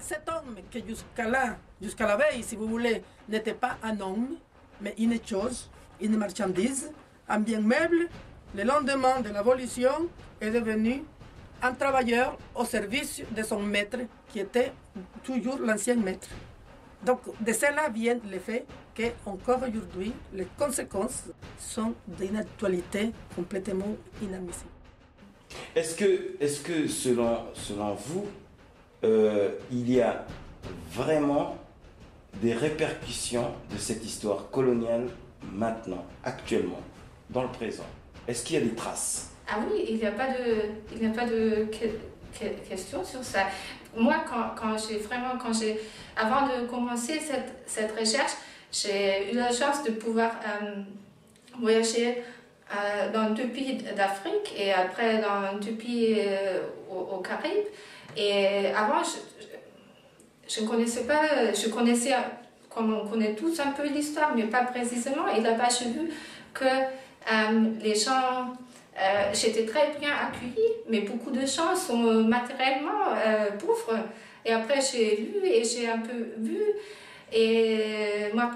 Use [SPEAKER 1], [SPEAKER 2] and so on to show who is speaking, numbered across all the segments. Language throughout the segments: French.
[SPEAKER 1] Cet homme qui jusqu'à là, jusqu'à la veille, si vous voulez, n'était pas un homme, mais une chose, une marchandise, un bien meuble, le lendemain de l'abolition, est devenu un travailleur au service de son maître, qui était toujours l'ancien maître. Donc de cela vient le fait qu'encore aujourd'hui, les conséquences sont d'une actualité complètement inadmissible.
[SPEAKER 2] Est-ce que selon vous, il y a vraiment des répercussions de cette histoire coloniale maintenant, actuellement, dans le présent? Est-ce qu'il y a des traces?
[SPEAKER 3] Ah oui, il n'y a pas de question sur ça. Moi, avant de commencer cette recherche, j'ai eu la chance de pouvoir voyager dans 2 pays d'Afrique et après dans 2 pays aux Caraïbes. Et avant, je connaissais, comme on connaît tous un peu l'histoire, mais pas précisément. Et là-bas, j'ai vu que les gens, j'étais très bien accueillie, mais beaucoup de gens sont matériellement pauvres. Et après, j'ai lu et j'ai un peu vu, et moi,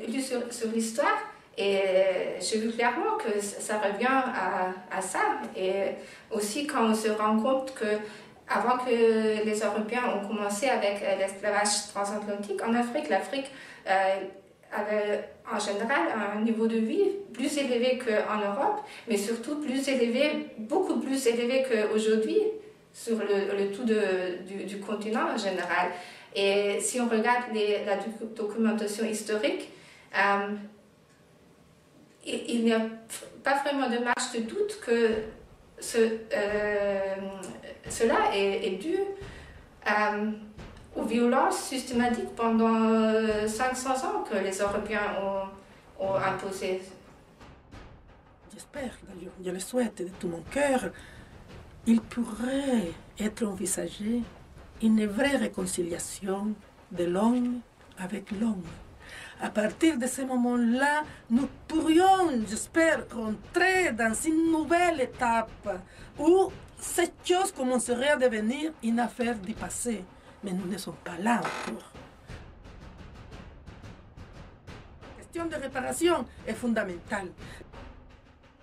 [SPEAKER 3] lu sur l'histoire. Et j'ai vu clairement que ça revient à ça. Et aussi quand on se rend compte que avant que les Européens ont commencé avec l'esclavage transatlantique en Afrique, l'Afrique avait en général un niveau de vie plus élevé qu'en Europe, mais surtout plus élevé, beaucoup plus élevé qu'aujourd'hui sur le tout du continent en général. Et si on regarde la documentation historique, il n'y a pas vraiment de marge de doute que cela est dû aux violences systématiques pendant 500 ans que les Européens ont imposées.
[SPEAKER 1] J'espère, d'ailleurs, je le souhaite de tout mon cœur, il pourrait être envisagé une vraie réconciliation de l'homme avec l'homme. À partir de ce moment-là, nous pourrions, j'espère, rentrer dans une nouvelle étape où cette chose commencerait à devenir une affaire du passé. Mais nous ne sommes pas là encore. La question de réparation est fondamentale.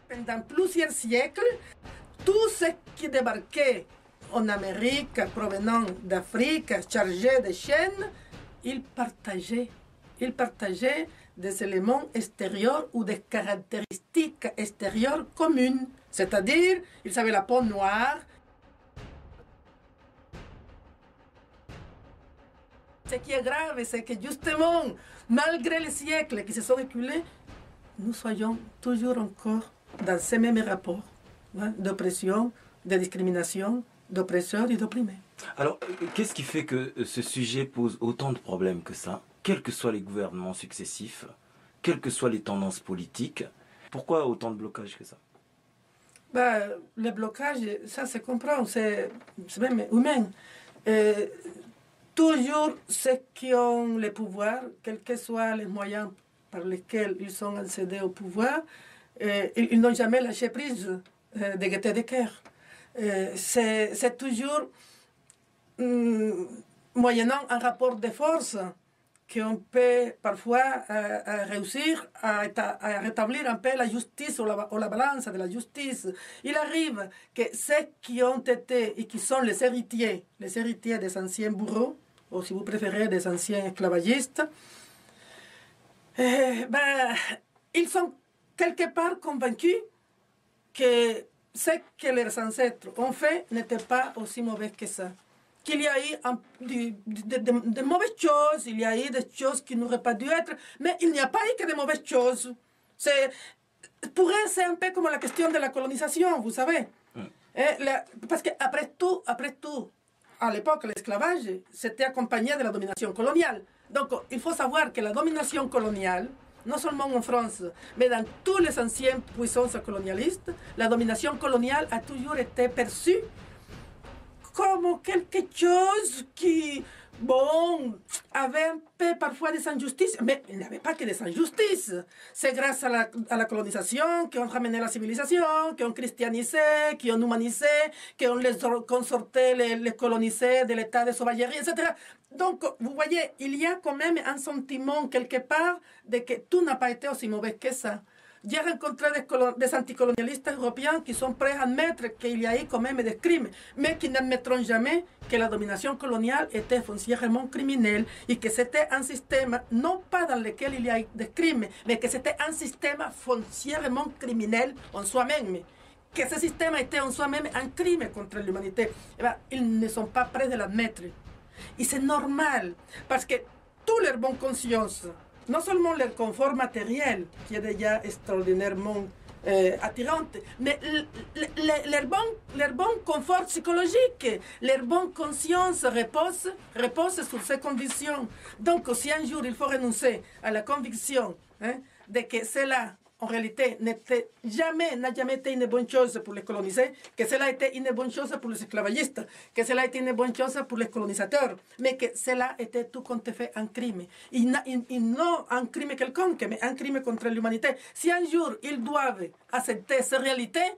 [SPEAKER 1] Pendant plusieurs siècles, tout ce qui débarquait en Amérique, provenant d'Afrique, chargé de chaînes, ils partageaient des éléments extérieurs ou des caractéristiques extérieures communes. C'est-à-dire, ils avaient la peau noire. Ce qui est grave, c'est que justement, malgré les siècles qui se sont écoulés, nous soyons toujours encore dans ces mêmes rapports d'oppression, de discrimination, d'oppresseurs et d'opprimés.
[SPEAKER 2] Alors, qu'est-ce qui fait que ce sujet pose autant de problèmes que ça, quels que soient les gouvernements successifs, quelles que soient les tendances politiques? Pourquoi autant de blocages que ça?
[SPEAKER 1] Le blocage, ça se comprend, c'est même humain. Toujours ceux qui ont le pouvoir, quels que soient les moyens par lesquels ils sont accédés au pouvoir, ils n'ont jamais lâché prise de gaieté de cœur. C'est toujours moyennant un rapport de force qu'on peut parfois réussir à rétablir un peu la justice ou la balance de la justice. Il arrive que ceux qui ont été et qui sont les héritiers des anciens bourreaux, ou si vous préférez des anciens esclavagistes, ils sont quelque part convaincus que ce que leurs ancêtres ont fait n'était pas aussi mauvais que ça. Qu'il y a eu de mauvaises choses, il y a eu des choses qui n'auraient pas dû être, mais il n'y a pas eu que de mauvaises choses. Pour eux, c'est un peu comme la question de la colonisation, vous savez. Parce qu'après tout, à l'époque, l'esclavage, c'était accompagné de la domination coloniale. Donc, il faut savoir que la domination coloniale, non seulement en France, mais dans tous les anciennes puissances colonialistes, la domination coloniale a toujours été perçue comme quelque chose qui, bon, avait un peu parfois des injustices, mais il n'y avait pas que des injustices. C'est grâce à la colonisation qu'on ramenait la civilisation, qu'on christianisé, qu'on humanisé, qu'on sortait les colonisés de l'état de sauvagerie, etc. Donc, vous voyez, il y a quand même un sentiment quelque part de que tout n'a pas été aussi mauvais que ça. J'ai rencontré des anticolonialistes européens qui sont prêts à admettre qu'il y a eu quand même des crimes, mais qui n'admettront jamais que la domination coloniale était foncièrement criminelle et que c'était un système, non pas dans lequel il y a eu des crimes, mais que c'était un système foncièrement criminel en soi-même. Que ce système était en soi-même un crime contre l'humanité. Eh bien, ils ne sont pas prêts de l'admettre. Et c'est normal, parce que toute leur bonne conscience, non seulement leur confort matériel, qui est déjà extraordinairement attirant, mais leur bon confort psychologique, leur bonne conscience repose sur ces convictions. Donc, si un jour il faut renoncer à la conviction de que cela, en réalité, n'a jamais été une bonne chose pour les colonisés, que cela a été une bonne chose pour les esclavagistes, que cela a été une bonne chose pour les colonisateurs, mais que cela était tout compte fait un crime. Et non un crime quelconque, mais un crime contre l'humanité. Si un jour ils doivent accepter ces réalités,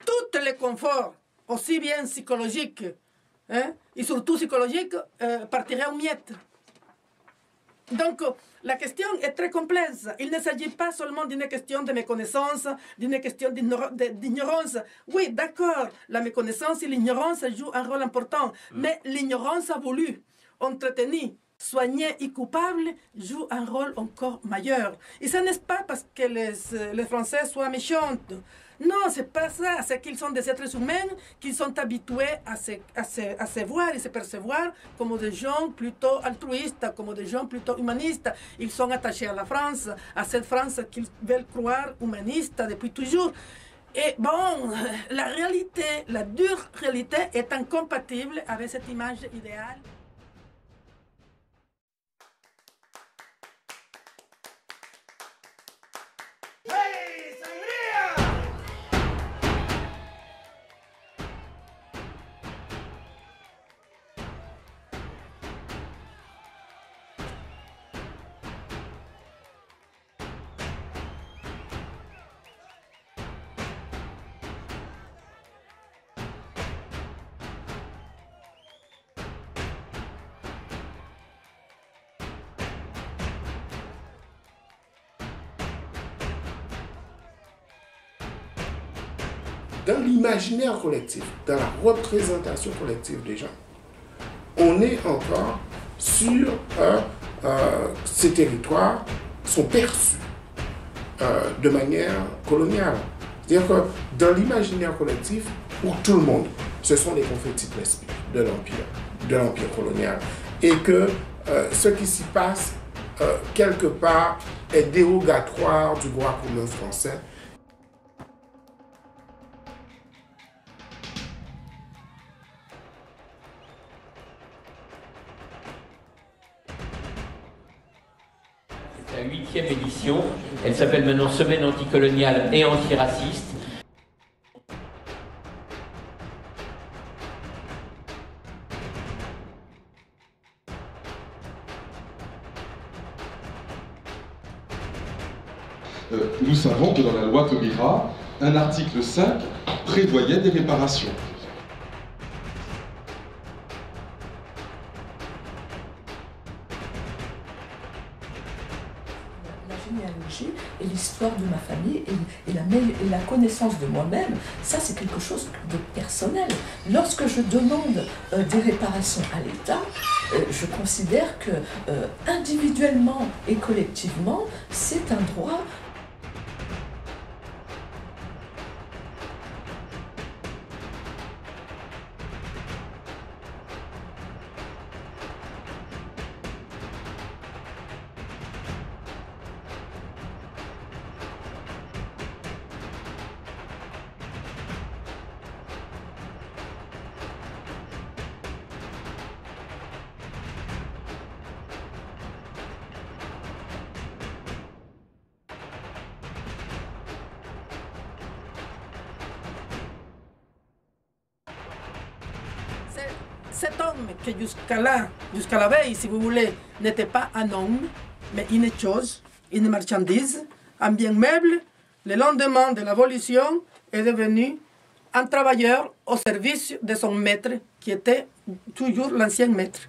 [SPEAKER 1] tous les conforts, aussi bien psychologiques, et surtout psychologiques, partiraient en miettes. Donc, la question est très complexe. Il ne s'agit pas seulement d'une question de méconnaissance, d'une question d'ignorance. Oui, d'accord, la méconnaissance et l'ignorance jouent un rôle important, mais l'ignorance voulue, entretenue, soignée et coupable joue un rôle encore majeur. Et ce n'est pas parce que les Français soient méchants. Non, c'est pas ça. C'est qu'ils sont des êtres humains qui sont habitués à se voir et se percevoir comme des gens plutôt altruistes, comme des gens plutôt humanistes. Ils sont attachés à la France, à cette France qu'ils veulent croire humaniste depuis toujours. Et bon, la réalité, la dure réalité est incompatible avec cette image idéale.
[SPEAKER 4] Dans l'imaginaire collectif, dans la représentation collective des gens, on est encore sur ces territoires sont perçus de manière coloniale. C'est-à-dire que dans l'imaginaire collectif, pour tout le monde, ce sont les confettis de l'empire colonial. Et que ce qui s'y passe, quelque part, est dérogatoire du droit commun français.
[SPEAKER 5] La 8e édition, elle s'appelle maintenant Semaine anticoloniale et antiraciste.
[SPEAKER 6] Nous savons que dans la loi Taubira, un article 5 prévoyait des réparations.
[SPEAKER 7] Et l'histoire de ma famille et la connaissance de moi-même, ça c'est quelque chose de personnel. Lorsque je demande des réparations à l'État, je considère que individuellement et collectivement, c'est un droit.
[SPEAKER 1] cet homme qui jusqu'à la veille, si vous voulez, n'était pas un homme, mais une chose, une marchandise, un bien meuble, le lendemain de l'abolition, est devenu un travailleur au service de son maître, qui était toujours l'ancien maître.